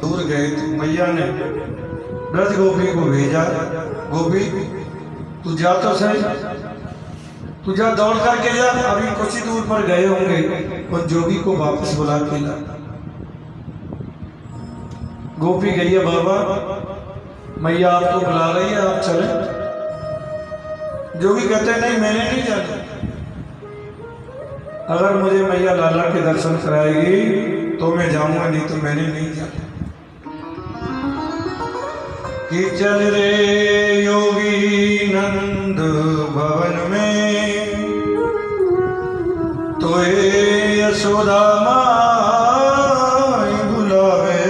दूर गए तो मैया ने ब्रज गोपी को भेजा, गोपी तू जा तो सही, तू जा दौड़ करके जा, अभी कुछ ही दूर पर गए होंगे और जोगी को वापस बुला के ला। गोपी गई है, बाबा मैया आपको बुला रही है, आप चले। जोगी कहते हैं नहीं मैंने नहीं जाना, अगर मुझे मैया लाला के दर्शन कराएगी तो मैं जाऊंगा, नहीं तो मैंने नहीं जाना। कि चल रे योगी नंद भवन में, तो यशोदा माई बुलावे,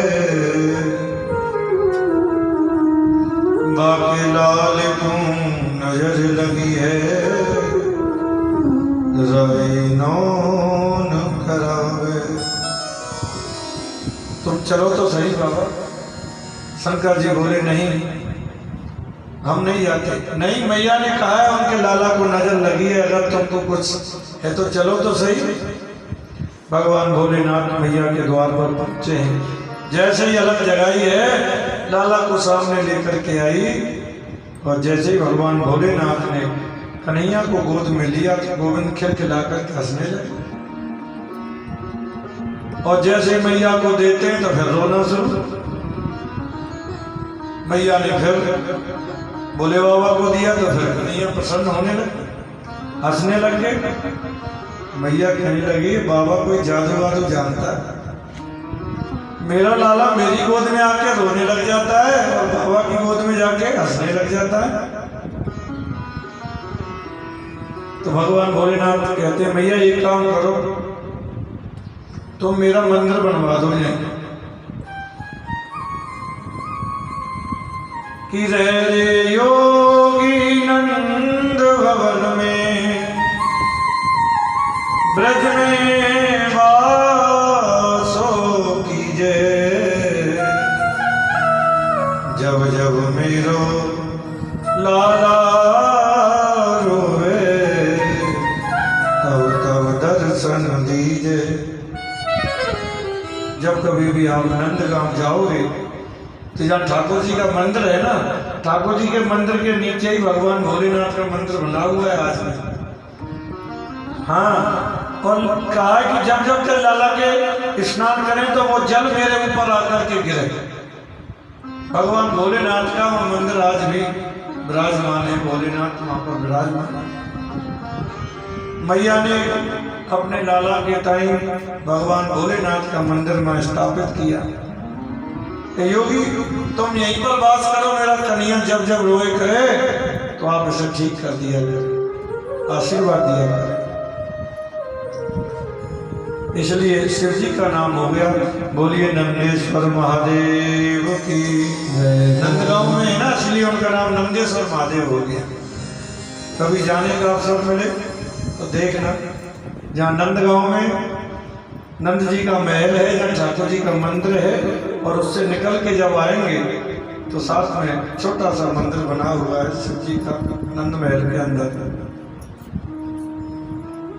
बाके लाल क्यों नजर लगी है, रवि नौन करावे। तुम चलो तो सही बाबा। शंकर जी बोले नहीं हम नहीं जाते। नहीं, मैया ने कहा है उनके लाला को नजर लगी है, अगर तुमको कुछ है तो चलो तो सही। भगवान भोलेनाथ मैया के द्वार पर पहुंचे हैं, जैसे ही अलग जगाई है लाला को सामने लेकर के आई, और जैसे ही भगवान भोलेनाथ ने कन्हैया को गोद में लिया तो गोविंद खिलखिला कर हंसने लगे, और जैसे मैया को देते हैं तो फिर रोना शुरू। मैया ने फिर भोले बाबा को दिया तो फिर कन्हैया प्रसन्न होने लगे, हंसने लग गए। मैया कहने लगी बाबा कोई जादू वादू जानता है, मेरा लाला मेरी गोद में आके रोने लग जाता है और बाबा की गोद में जाके हंसने लग जाता है। तो भगवान भोलेनाथ कहते हैं मैया एक काम करो, तुम मेरा मंदिर बनवा दो यहाँ, कि रे योगी नंद भवन में, ब्रज में वासो कीजे, जब जब मेरो लाला रोवे, तब तब दर्शन दीजे। जब कभी भी आप नंदगांव जाओगे तो जहाँ ठाकुर जी का मंदिर है ना, ठाकुर जी के मंदिर के नीचे ही भगवान भोलेनाथ का मंदिर बना हुआ है आज में। हाँ, और कहा है कि जब जब तक लाला के स्नान करें तो वो जल मेरे ऊपर आकर के गिरे। भगवान भोलेनाथ का वो मंदिर आज भी विराजमान है, भोलेनाथ वहां पर विराजमान है। मैया ने अपने लाला के ताई भगवान भोलेनाथ का मंदिर में स्थापित किया। योगी तुम यहीं पर वास करो, मेरा कन्हैया जब जब रोए करे तो आप इसे ठीक कर दिया करें, आशीर्वाद दिया करें। इसलिए शिव जी का नाम हो गया। बोलिए नंदेश्वर महादेव की। नंदगांव में है ना, इसलिए उनका नाम नंदेश्वर महादेव हो गया। कभी जाने का अवसर मिले तो देखना, जहाँ नंदगांव में नंद जी का महल है, जहाँ ठाकुर जी का मंदिर है, और उससे निकल के जब आएंगे तो साथ में छोटा सा मंदिर बना हुआ है शिव जी का नंद महल के अंदर,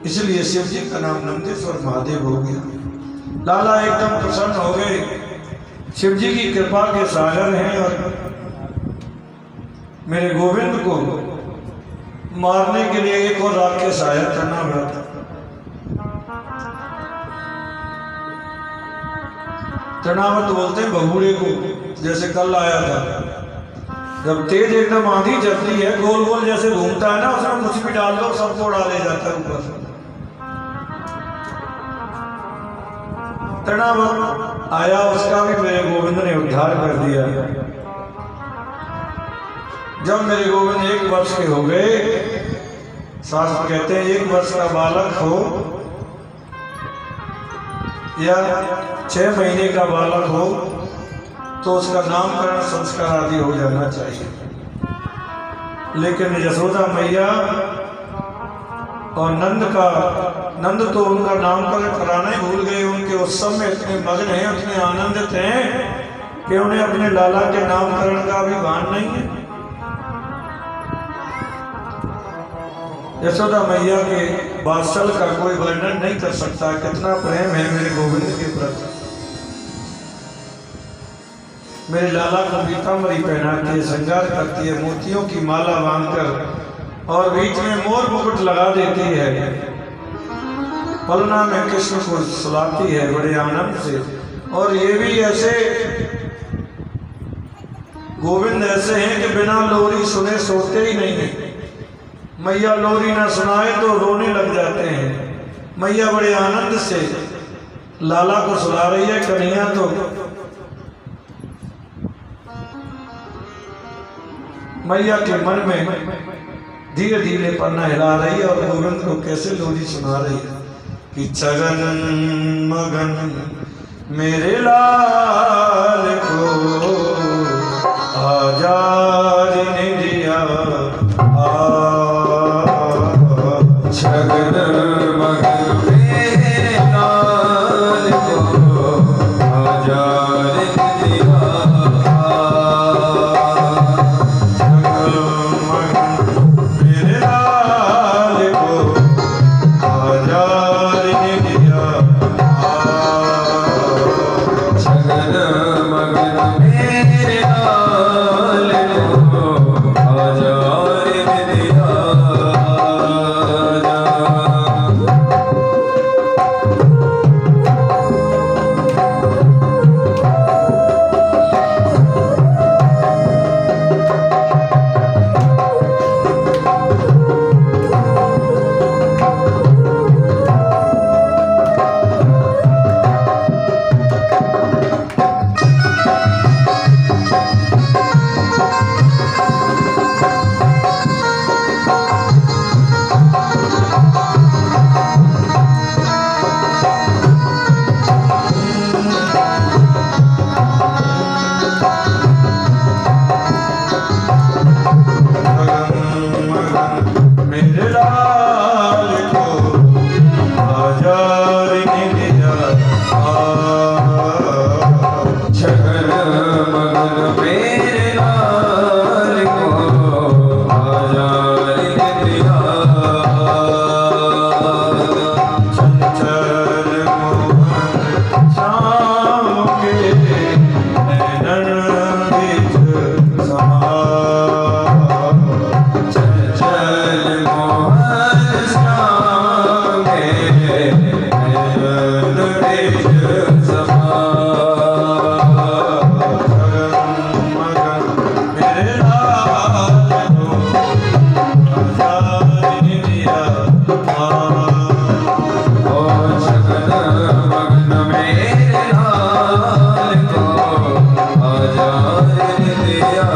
इसलिए शिव जी का नाम नंदेश्वर महादेव हो गया। लाला एकदम प्रसन्न हो गए, शिव जी की कृपा के सागर हैं, और मेरे गोविंद को मारने के लिए एक और राक्षस आया तृणावर्त। तृणावर्त बोलते हैं बहुड़े को, जैसे कल आया था। जब तेज एकदम आंधी चलती है, गोल गोल जैसे घूमता है ना, उसमें कुछ भी डाल दो सबको उड़ा ले जाता है ऊपर। तृणावर्त आया, उसका भी मेरे गोविंद ने उद्धार कर दिया। जब मेरे गोविंद 1 वर्ष के हो गए, शास्त्र कहते हैं 1 वर्ष का बालक हो या 6 महीने का बालक हो तो उसका नामकरण संस्कार आदि हो जाना चाहिए। लेकिन यशोदा मैया और नंद तो उनका नामकरण कराना ही भूल गए। उनके उत्सव में इतने मग्न हैं, इतने आनंदित हैं कि उन्हें अपने लाला के नामकरण का भी भान नहीं है। यशोदा मैया के वात्सल का कोई वर्णन नहीं कर सकता, कितना प्रेम है मेरे गोविंद के प्रति। मेरे लाला को पीताम्बरी पहनाती है, श्रृंगार करती है, मोतियों की माला बांधकर और बीच में मोर मुकुट लगा देती है, पलना में कृष्ण को सुलाती है बड़े आनंद से। और ये भी ऐसे गोविंद ऐसे हैं कि बिना लोरी सुने सोते ही नहीं है। मैया लोरी ना सुनाए तो रोने लग जाते हैं। मैया बड़े आनंद से लाला को सुला रही है, कन्हैया तो मैया के मन में धीरे धीरे पन्ना हिला रही है और गोविंद को कैसे लोरी सुना रही है कि चगन मगन मेरे लाल को आजाद ने दिया, छगन मगन मेरे लाल को आजाद ने दिया, छगन मगन मेरे लाल को आजाद ने दिया, छगन मगन मेरे लाल को आजाद ने दिया। मेरे लाल को आजाद ने दिया, छगन मगन मेरे लाल को आजाद ने दिया, चंचल मोहन शाम के नैनन बीच समा, चंचल मोहन श्याम के नयन बीच समा, छगन मगन मेरे लाल को आजाद ने दिया, ओ छगन मगन मेरे लाल को आजाद ने दिया।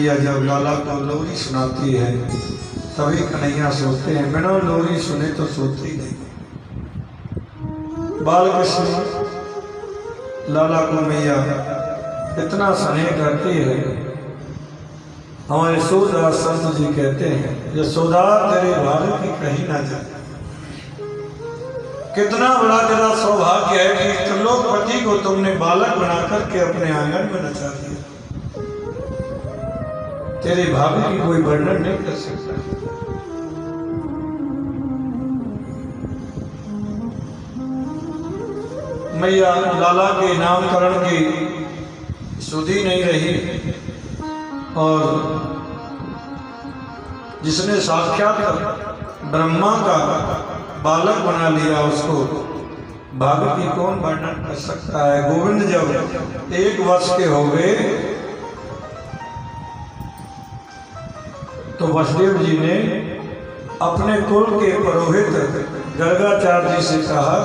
मैया जब लाला को लोरी सुनाती है तभी कन्हैया सोते हैं, बिना लोरी सुने तो सोते ही नहीं। बाल कृष्ण लाला को मैया इतना स्नेह करती है, हमारे यशोदा संत जी कहते हैं यशोदा तेरे भाग्य की कहीं ना जाए। कितना बड़ा तेरा सौभाग्य है कि त्रिलोकपति को तुमने बालक बना करके अपने आंगन में नचा दिया। तेरे भाग्य की कोई वर्णन नहीं कर सकता। मैया लाला के नामकरण की सुधी नहीं रही और जिसने साक्षात ब्रह्मा का बालक बना लिया उसको भाग्य की कौन वर्णन कर सकता है। गोविंद जब 1 वर्ष के हो गए तो वसुदेव जी ने अपने कुल के पुरोहित गर्गाचार्य जी से कहा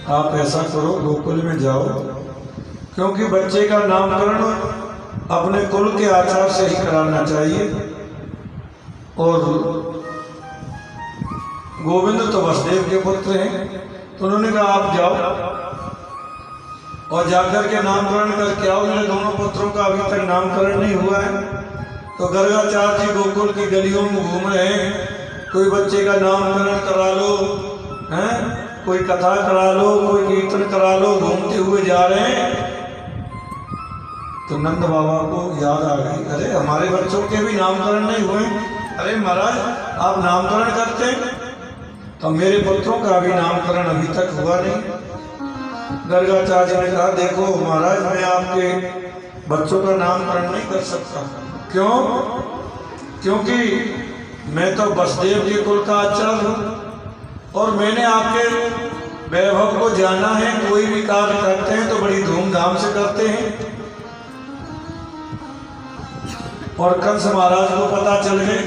आप ऐसा करो गोकुल में जाओ, क्योंकि बच्चे का नामकरण अपने कुल के आचार से ही कराना चाहिए। और गोविंद तो वसुदेव के पुत्र हैं, तो उन्होंने कहा आप जाओ और जाकर के नामकरण करके आओ। मेरे दोनों पुत्रों का अभी तक नामकरण नहीं हुआ है। तो गर्गाचार्य जी गोकुल की गलियों में घूम रहे हैं, कोई बच्चे का नामकरण करा लो, हैं कोई कथा करा लो, कोई कीर्तन करा लो, घूमते हुए जा रहे हैं। तो नंद बाबा को याद आ गई, अरे हमारे बच्चों के भी नामकरण नहीं हुए। अरे महाराज आप नामकरण करते हैं तो मेरे पुत्रों का भी नामकरण अभी तक हुआ नहीं। गर्गाचार्य ने कहा देखो महाराज मैं आपके बच्चों का नामकरण नहीं कर सकता। क्यों? क्योंकि मैं तो वसुदेव के कुल का आचार्य हूँ और मैंने आपके वैभव को जाना है। कोई भी कार्य करते हैं तो बड़ी धूमधाम से करते हैं। और कंस महाराज को पता चल गए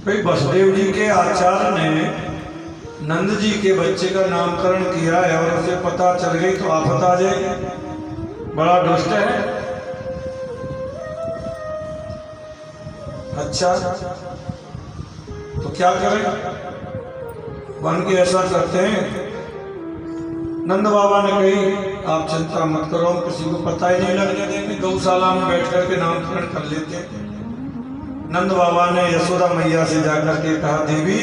भाई वसुदेव जी के आचार्य ने नंद जी के बच्चे का नामकरण किया है और उसे पता चल गई तो आफत आ जाएगी। बड़ा दुष्ट है। अच्छा तो क्या करें? बन के ऐसा करते हैं। नंद बाबा ने कही आप चिंता मत करो, हम किसी को पता ही नहीं लगने देंगे, गौशाला में बैठ करके नामकरण कर लेते हैं। नंद बाबा ने यशोदा मैया से जाकर के कहा देवी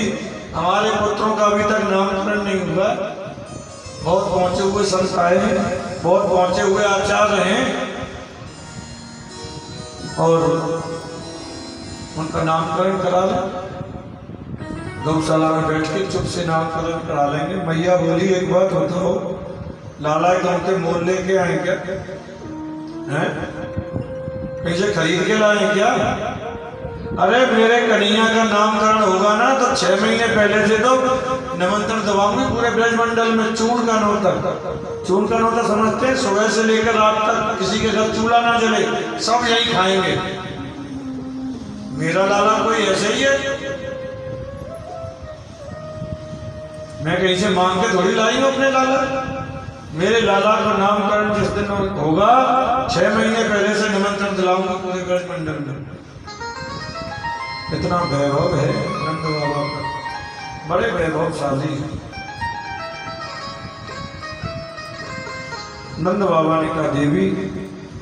हमारे पुत्रों का अभी तक नामकरण नहीं हुआ। बहुत पहुंचे हुए संत आए हैं, बहुत पहुंचे हुए आचार्य हैं और उनका नामकरण करा लें। गौशाला में बैठ के चुप से नामकरण करा लेंगे। मैया बोली एक बात बताओ लाला के मोल लेके आए क्या? हैं कहीं से खरीद के लाए क्या? अरे मेरे कन्हैया का नामकरण होगा ना तो 6 महीने पहले से तो निमंत्रण दबाऊंगी पूरे ब्रजमंडल में। चूर्ण का नौता, चूर्ण का नौता समझते हैं? सुबह से लेकर रात तक किसी के घर चूल्हा ना जले, सब यही खाएंगे। मेरा लाला कोई ऐसे ही है? मैं कहीं से मांग के थोड़ी लाई हूं अपने लाला। मेरे लाला का नामकरण जिस दिन होगा 6 महीने पहले से निमंत्रण दिलाऊंगा पूरे ब्रजमंडल में। इतना वैभव है नंद बाबा का, बड़े वैभवशाली है। नंद बाबा ने कहा देवी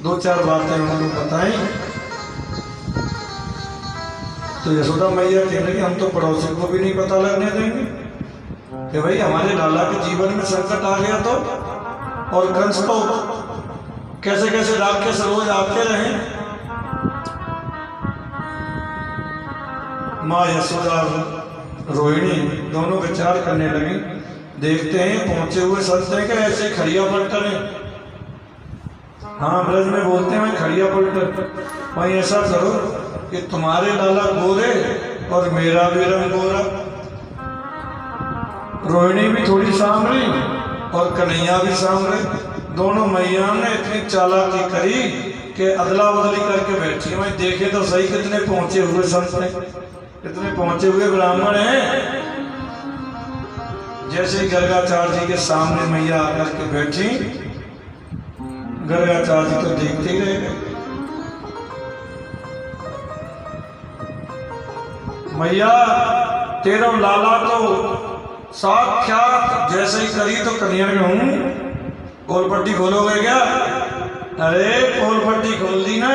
2-4 बातें उन्होंने बताई। तो यशोदा मैया कहने लगी हम तो पड़ोसी को भी नहीं पता लगने देंगे कि भाई हमारे लाला के जीवन में संकट आ गया तो। और कंस को कैसे कैसे राक्षस रोज आते रहे। माँ यशोदा रोहिणी दोनों विचार करने लगी। देखते हैं पहुंचे हुए संत हैं क्या ऐसे खड़िया पलटन है? हाँ ब्रज में बोलते हैं खड़िया पलटन। वहीं ऐसा करो कि तुम्हारे लाला गोरे और मेरा भी रंग गोरा। रोहिणी भी थोड़ी सांवली और कन्हैया भी सांवले। दोनों मैया ने इतनी चालाकी करी कि अदला बदली करके बैठी। मैं देखे तो सही कितने पहुंचे हुए संत हैं, कितने पहुंचे हुए ब्राह्मण हैं। जैसे ही गर्गाचार्य जी के सामने मैया आकर के बैठी, गर्गाचार्य जी तो देखते ही रह गए। मैया तेरा लाला तो साक्षात जैसे ही करी तो कन्हैया में हूँ, पोल पट्टी खोलोगे क्या? अरे पोल पट्टी खोल दी ना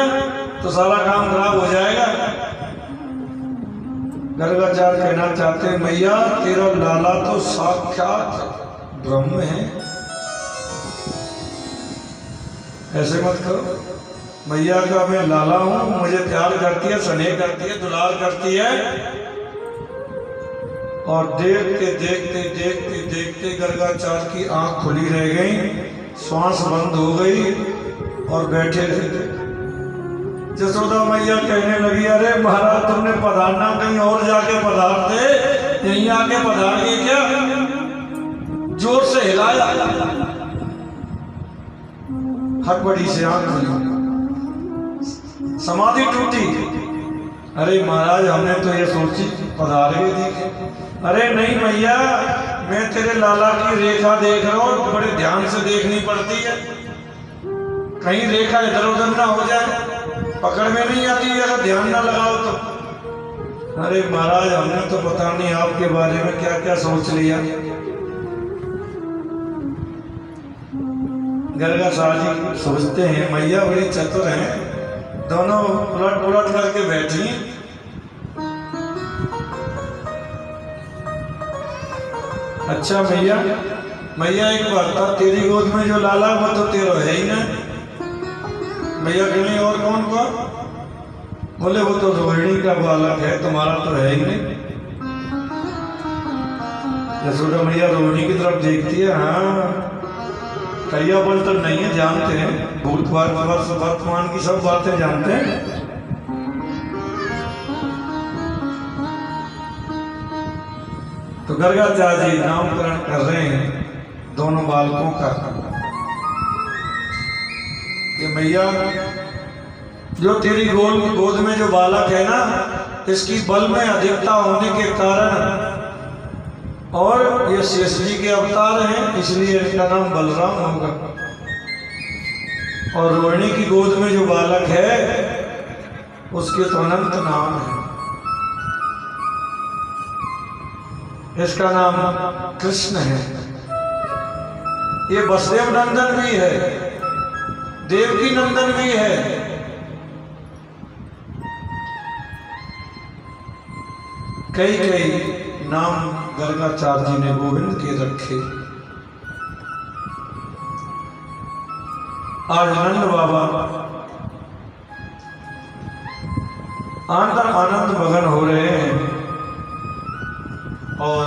तो सारा काम खराब हो जाएगा। गर्गाचार्य कहना चाहते हैं मैया तेरा लाला तो साक्षात ब्रह्म है, ऐसे मत करो। मैया का मैं लाला हूं, मुझे प्यार करती है, स्नेह करती है, दुलार करती है। और देखते देखते देखते देखते गर्गाचार्य की आंख खुली रह गई, श्वास बंद हो गई और बैठे रह गए। जसोदा मैया कहने लगी अरे महाराज तुमने पधारना कहीं और जाके पधारते, यहीं आके पधार गए क्या? जोर से हिलाया, हड़बड़ी से आंख खुली, समाधि टूटी। अरे महाराज हमने तो ये सोची पधार गए देखे। अरे नहीं मैया मैं तेरे लाला की रेखा देख रहा हूँ, बड़े ध्यान से देखनी पड़ती है, कहीं रेखा इधर उधर ना हो जाए, पकड़ में नहीं आती अगर ध्यान ना लगाओ तो। अरे महाराज हमने तो पता नहीं आपके बारे में क्या क्या सोच लिया। गर्गाचार्य जी सोचते हैं मैया बड़ी चतुर हैं, दोनों उलट उलट करके बैठी। अच्छा मैया मैया एक बात था, तेरी गोद में जो लाला वो तो तेरा है ही ना। मैया कहने और कौन को? बोले वो तो रोहिणी का बालक है, तुम्हारा तो है ही नहीं। यशोदा मैया रोहिणी की तरफ देखती है, हाँ करिया बल तो नहीं है, जानते हैं भूत वर्तमान की सब बातें जानते हैं। तो गर्गाचार्य जी नामकरण कर रहे हैं दोनों बालकों का कि मैया जो तेरी गोद में जो बालक है ना, इसकी बल में अधिकता होने के कारण, और ये शेष जी के अवतार हैं इसलिए इनका नाम बलराम होगा। और रोहिणी की गोद में जो बालक है उसके तो अनंत नाम है, इसका नाम कृष्ण है। ये वसुदेव नंदन भी है, देवकी नंदन भी है। कई कई नाम गर्गाचार्य जी ने गोविंद के रखे। आज नंद बाबा आनंद मगन हो रहे हैं, और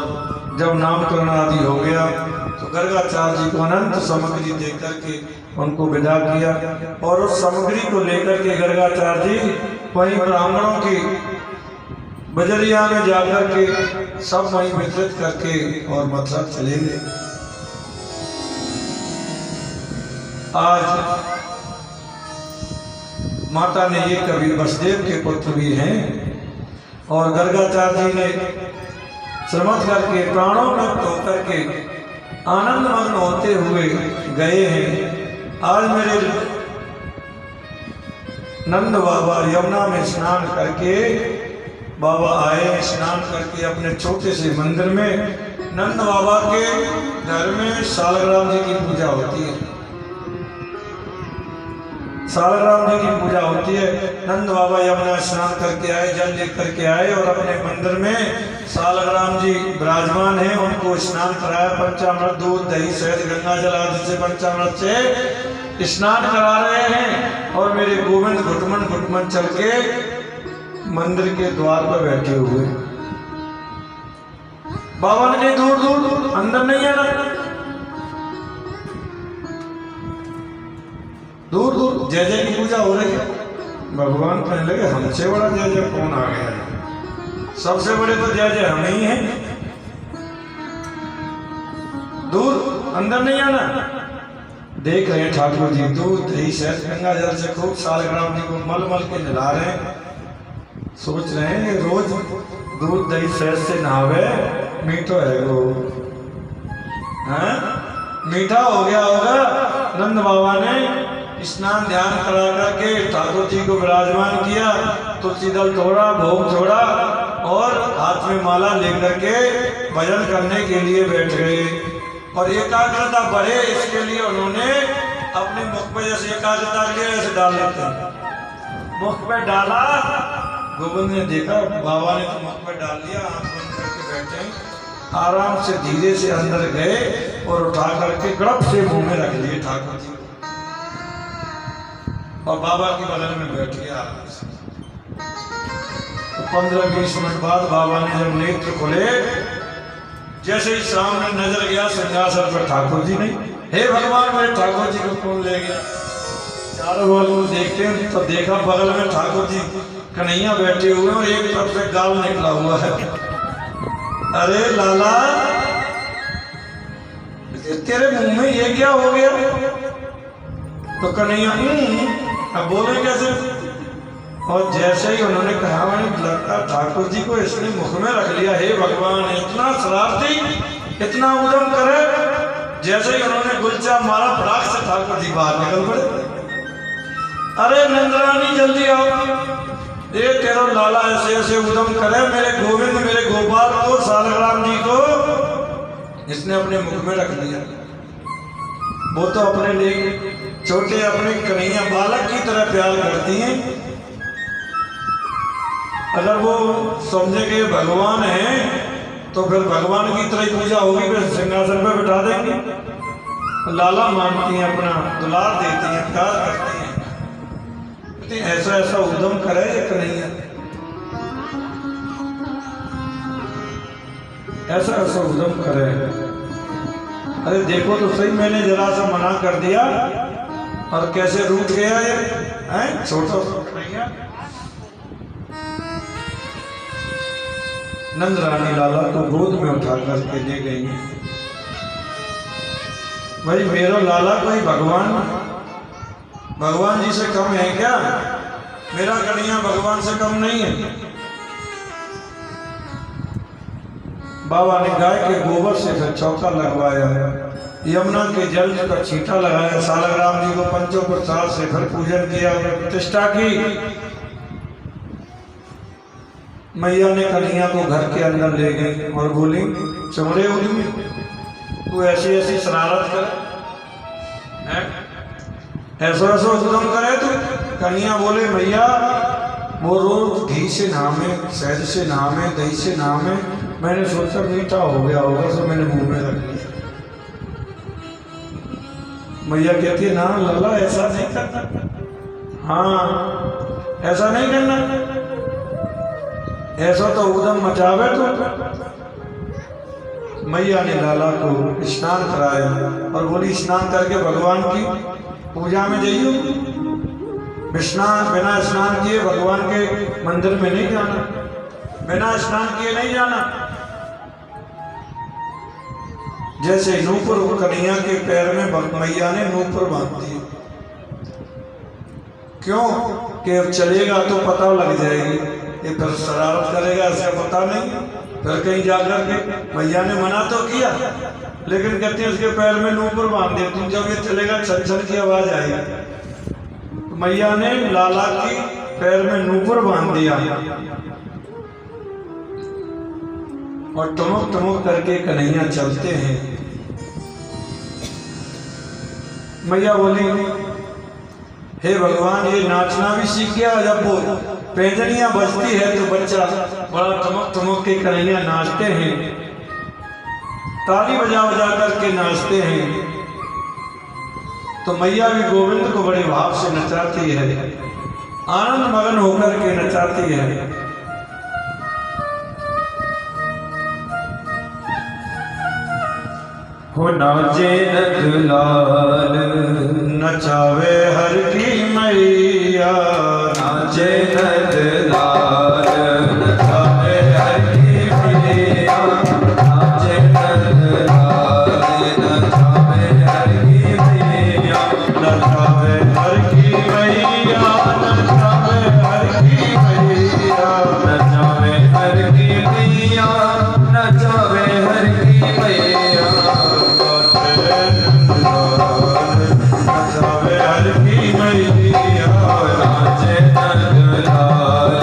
जब नामकरण आदि हो गया तो गर्गाचार्य जी को अनंत सामग्री देकर के उनको विदा किया। और उस सामग्री को लेकर के गर्गाचार्य जी वहीं ब्राह्मणों की बजरिया में जाकर के सब वहीं वितरित करके और मतलब चले गए। आज माता ने ये कवि वसुदेव के पुत्र भी हैं, और गर्गाचार्य जी ने श्रमत करके प्राणों में होकर के आनंद मग्न होते हुए गए हैं। आज मेरे नंद बाबा यमुना में स्नान करके बाबा आए, स्नान करके अपने छोटे से मंदिर में, नंद बाबा के घर में सालग्राम जी की पूजा होती है। सालग्राम जी की पूजा होती है। नंद बाबा यमुना स्नान करके आए, जल लेकर के आए और अपने मंदिर में सालग्राम जी विराजमान हैं, उनको स्नान कराया। पंचामृत, दूध, दही, शहद, गंगा जल आदि से पंचामृत से स्नान करा रहे हैं। और मेरे गोविंद घुटमन घुटमन चल के मंदिर के द्वार पर बैठे हुए। बाबा ने कहीं दूर दूर अंदर नहीं आना, दूर दूर जय जय की पूजा हो रही है। भगवान कहने लगे हमसे बड़ा जय जय कौन आ गया है, सबसे बड़े तो जय जय हम ही हैं, दूर अंदर नहीं आना। देख रहे हैं ठाकुर जी दूध दही शहद गंगा जल से खूब सालग्राम जी को मल मल के नहला रहे हैं। सोच रहे हैं ये रोज दूध दही शहद से नहावे, मीठो है वो, हाँ मीठा हो गया होगा। नंद बाबा ने स्नान ध्यान करा करके ठाकुर जी को विराजमान किया, तुलसी दल तोड़ा, भोग छोड़ा और हाथ में माला लेकर के भजन करने के लिए बैठ गए। और एकाग्रता बढ़े इसके लिए उन्होंने अपने मुख पे जैसे एकाग्रता के लिए ऐसे डाल लेते हैं, मुख पे डाला। गोविंद ने देखा बाबा ने तो मुख पे डाल लिया, आंख बंद करके बैठे हैं। आराम से धीरे से अंदर गए और उठा करके गड़प से मुंह में रख लिए ठाकुर जी और बाबा के बगल में बैठ गया आराम से। 15-20 मिनट बाद बाबा ने जब नेत्र खोले, जैसे ही सामने नजर गया सिंहासन पर ठाकुर जी नहीं। हे भगवान, मेरे ठाकुर जी को कौन ले गया? चारों बगल देखते हैं तो देखा बगल में ठाकुर जी कन्हैया बैठे हुए और एक तरफ से गाल निकला हुआ है। अरे लाला, तेरे मुंह में ये क्या हो गया? तो कन्हैया अब बोले कैसे? और जैसे ही उन्होंने कहा, लगता ठाकुर जी को इसने मुख में रख लिया। हे भगवान, इतना शरारती, इतना उद्यम करे। जैसे ही उन्होंने गुलचा मारा, फटाक से ठाकुर जी बाहर निकल पड़े। अरे नंदरानी जल्दी आओ, ये तेरा लाला ऐसे ऐसे उद्यम करे, मेरे गोविंद, मेरे गोपाल को, सालग्राम जी को इसने अपने मुख में रख लिया। वो तो अपने लिए छोटे अपने कन्हैया बालक की तरह प्यार करती हैं। अगर वो समझे कि भगवान है तो फिर भगवान की तरह ही पूजा होगी, फिर सिंहासन पे बिठा देंगे। लाला मानती हैं, अपना दुलार देती हैं, प्यार करती हैं। ऐसा ऐसा उद्यम करे ये कन्हैया, ऐसा ऐसा उद्यम करे। अरे देखो तो सही, मैंने जरा सा मना कर दिया और कैसे रूठ गया ये है छोटा सा कन्हैया। नंद रानी लाला को गोद में उठा करके ले गई। भाई मेरा लाला कोई भगवान जी से कम है क्या? मेरा कन्हैया भगवान से कम नहीं है। बाबा ने गाय के गोबर से फिर चौका लगवाया, यमुना के जल का छींटा लगाया, सालग्राम जी को पंचोपचार से फिर पूजन किया, प्रतिष्ठा की। मैया ने कन्हैया को घर के अंदर ले गई और बोली, चमड़े उड़ी तू ऐसी ऐसी शरारत कर, ऐसा ऐसा उद्यम करे तू। कन्हैया बोले, मैया वो रोज घी से नहामे, शहद से नहामे, दही से नहामे, मैंने सोचा मीठा हो गया होगा तो मैंने मुंह में रख लिया। मैया कहती है, ना लाला ऐसा नहीं करना, हाँ ऐसा नहीं करना, ऐसा तो उद्यम मचावे तो। मैया ने लाला को स्नान कराया और बोली, स्नान करके भगवान की पूजा में जाइयो। बिना स्नान किए भगवान के मंदिर में नहीं जाना, बिना स्नान किए नहीं जाना। जैसे नूपुर कन्हैया के पैर में मैया ने नूपुर बांध दी। क्यों? कि अब चलेगा तो पता लग जाएगी, ये फिर शरारत करेगा, इसका पता नहीं। फिर कहीं जाकर के मैया ने मना तो किया, लेकिन कहते हैं उसके पैर में नूपुर बांध दे, तुम जब ये चलेगा छन छन की आवाज आएगी। तो मैया ने लाला की पैर में नूपुर बांध दिया और टमुक टमुक करके कन्हैया चलते हैं। मैया बोली, हे भगवान, ये नाचना भी सीख गया। जब वो पैंजनियां बजती है तो बच्चा बड़ा टमुक टमुक के कन्हैया नाचते हैं, ताली बजा बजा करके नाचते हैं। तो मैया भी गोविंद को बड़े भाव से नचाती है, आनंद मगन होकर के नचाती है। हो नाचे नंदलाल, नचावे हर की मैया, नाचे नंदलाल, नचावे हर की मैया, नाचे नंदलाल, नचावे हर की मैया, नचावे हर की मैया, नचावे हर की मैया, नचावे हर की मैया, नचावे हर की मैया। नचावे हर की मैया, नाचे नंदलाल,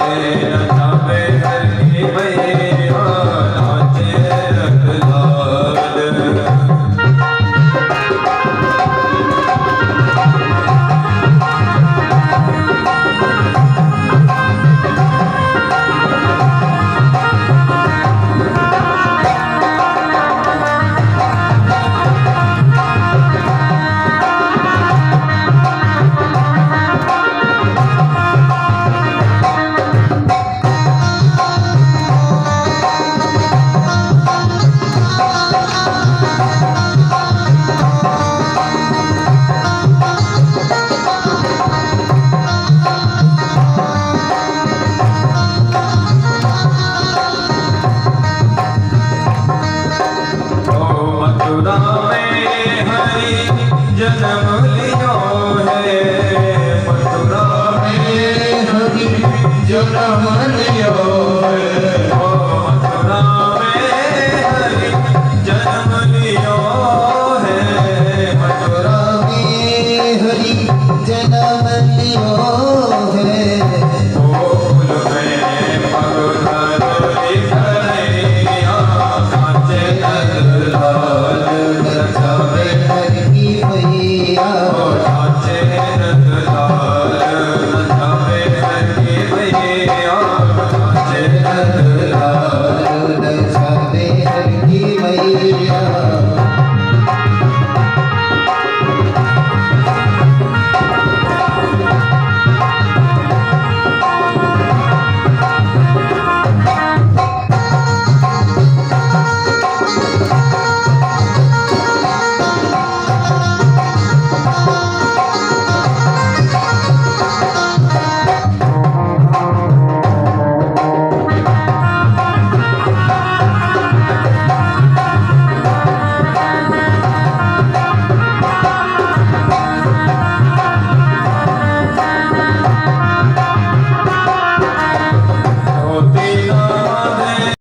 जन्म